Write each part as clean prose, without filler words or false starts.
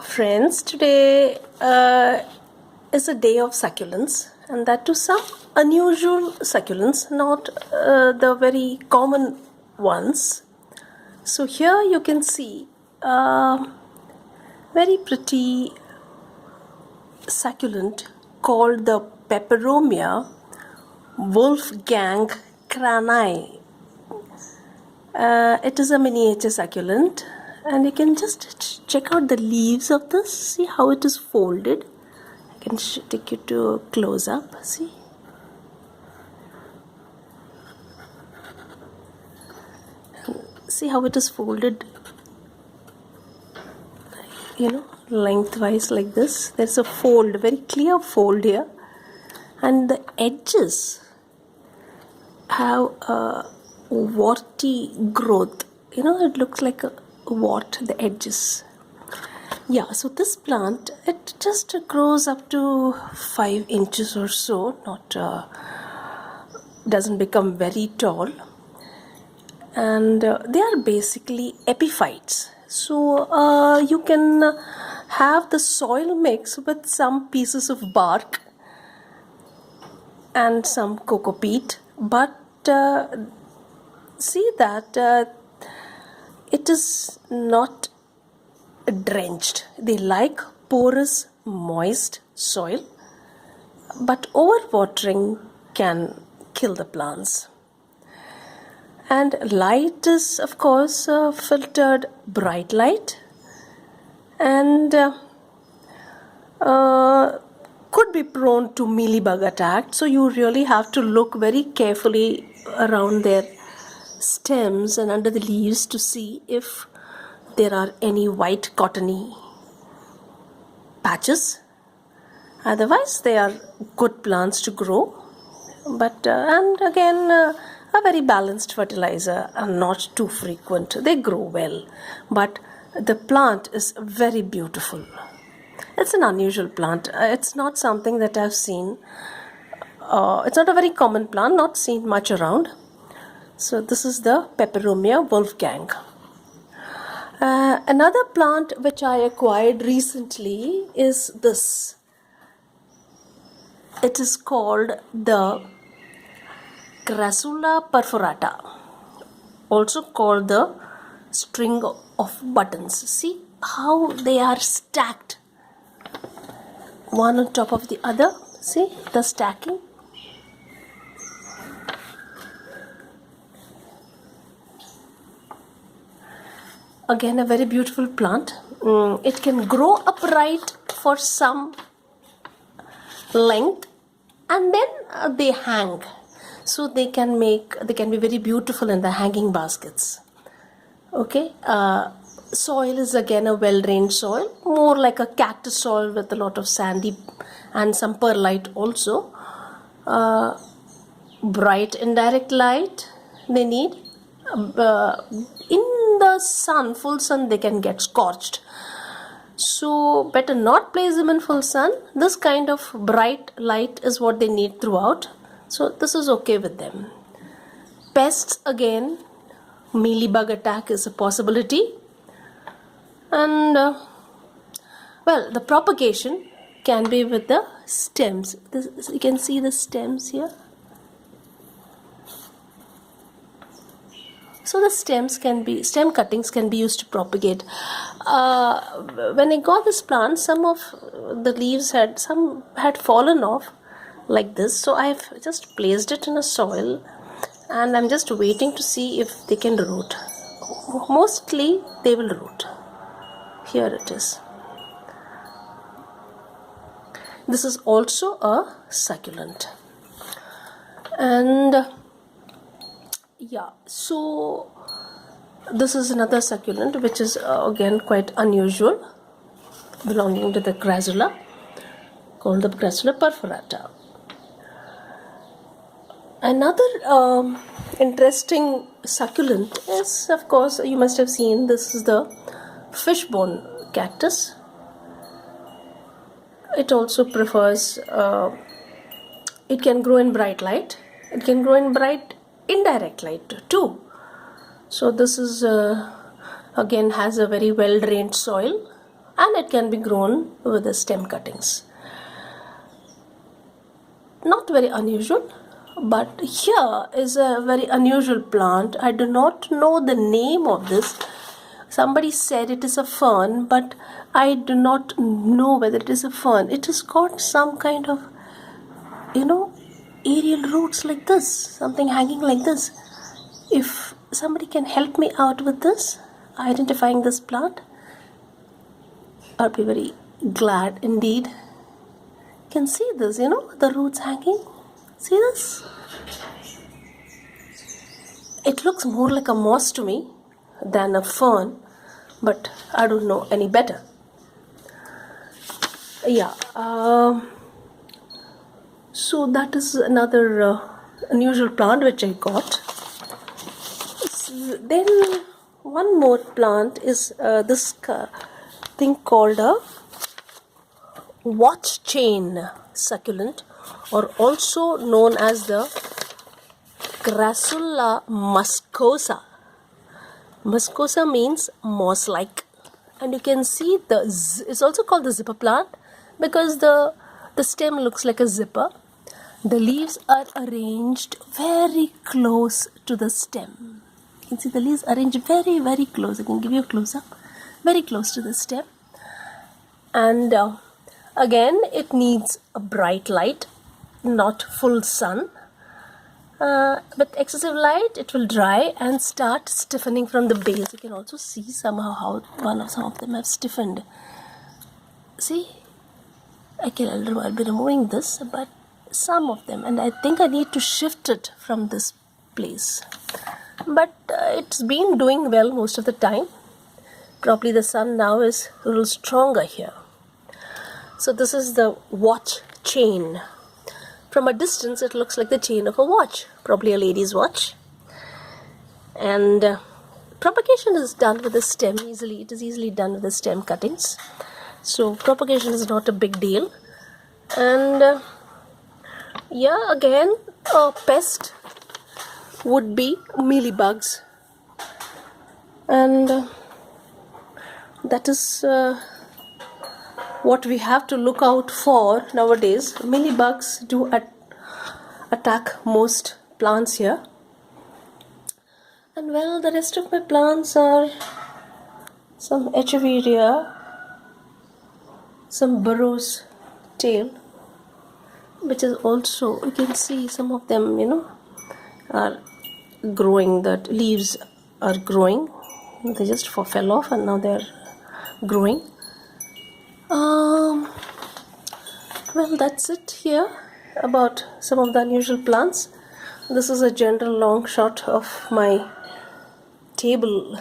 Friends, today is a day of succulents, and that too some unusual succulents, not the very common ones. So here you can see very pretty succulent called the Peperomia Wolfgang krahnii. It is a miniature succulent, and you can just check out the leaves of this. See how it is folded. I can take you to a close up. See, how it is folded, lengthwise like this. There's a fold, very clear fold here, and the edges have a warty growth. It looks like a wart, the edges. Yeah, so this plant, it just grows up to 5 inches or so, not doesn't become very tall, and they are basically epiphytes. So you can have the soil mix with some pieces of bark and some cocoa peat, but see that it is not drenched. They like porous, moist soil, but overwatering can kill the plants. And light is, of course, filtered bright light, and could be prone to mealybug attack. So you really have to look very carefully around their stems and under the leaves to see if there are any white cottony patches. Otherwise, they are good plants to grow. But and again, a very balanced fertilizer and not too frequent. They grow well, but the plant is very beautiful. It's an unusual plant. It's not something that I've seen. It's not a very common plant, not seen much around. So this is the Peperomia Wolfgang. Another plant which I acquired recently is this. It is called the Crassula perforata, also called the string of buttons. See how they are stacked, one on top of the other. See the stacking. Again, a very beautiful plant. It can grow upright for some length, and then they hang. So they can be very beautiful in the hanging baskets. Okay. Soil is again a well-drained soil, more like a cactus soil with a lot of sandy and some perlite also. Bright indirect light they need. In the sun, full sun, they can get scorched. So better not place them in full sun. This kind of bright light is what they need throughout. So this is okay with them. Pests, again, mealybug attack is a possibility. And well, the propagation can be with the stems. You can see the stems here. So the stem cuttings can be used to propagate. When I got this plant, some of the leaves had fallen off like this. So I've just placed it in a soil, and I'm just waiting to see if they can root. Mostly they will root. Here it is. This is also a succulent. And yeah, so this is another succulent which is again quite unusual, belonging to the Crassula, called the Drusilla Ferrata. Another interesting succulent is, of course, you must have seen, this is the fishbone cactus. It also prefers, it can grow in bright light. It can grow in bright indirect light too. So this is again has a very well drained soil, and it can be grown with the stem cuttings. Not very unusual, but here is a very unusual plant. I do not know the name of this. Somebody said it is a fern, but I do not know whether it is a fern. It has got some kind of, aerial roots like this, something hanging like this. If somebody can help me out with this, identifying this plant, I'll be very glad indeed. You can see this, the roots hanging. See this? It looks more like a moss to me than a fern, but I don't know any better. Yeah, so that is another unusual plant which I got. Then one more plant is this thing called a watch chain succulent, or also known as the Crassula muscosa. Muscosa means moss-like, and you can see it's also called the zipper plant because the stem looks like a zipper. The leaves are arranged very close to the stem. You can see the leaves arranged very, very close. I can give you a close-up. Very close to the stem. And again, it needs a bright light, not full sun. With excessive light, it will dry and start stiffening from the base. You can also see somehow how some of them have stiffened. See? I'll be removing this, but some of them, and I think I need to shift it from this place. But it's been doing well most of the time. Probably the sun now is a little stronger here. So this is the watch chain. From a distance, it looks like the chain of a watch, probably a lady's watch. And propagation is done with the stem easily. It is easily done with the stem cuttings. So propagation is not a big deal. And yeah, again, a pest would be mealybugs. And that is what we have to look out for nowadays. Mealybugs do attack most plants here. And well, the rest of my plants are some echeveria, some burrow's tail, which is also, you can see some of them, are growing. That leaves are growing. They just fell off and now they're growing. Well, that's it here about some of the unusual plants. This is a general long shot of my table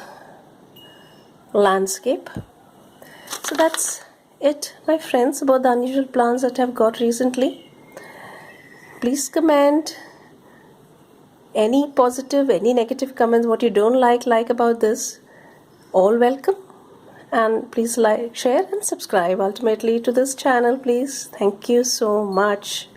landscape. So that's it, my friends, about the unusual plants that I've got recently. Please comment any positive, any negative comments, what you don't like about this. All welcome. And please like, share and subscribe ultimately to this channel, please. Thank you so much.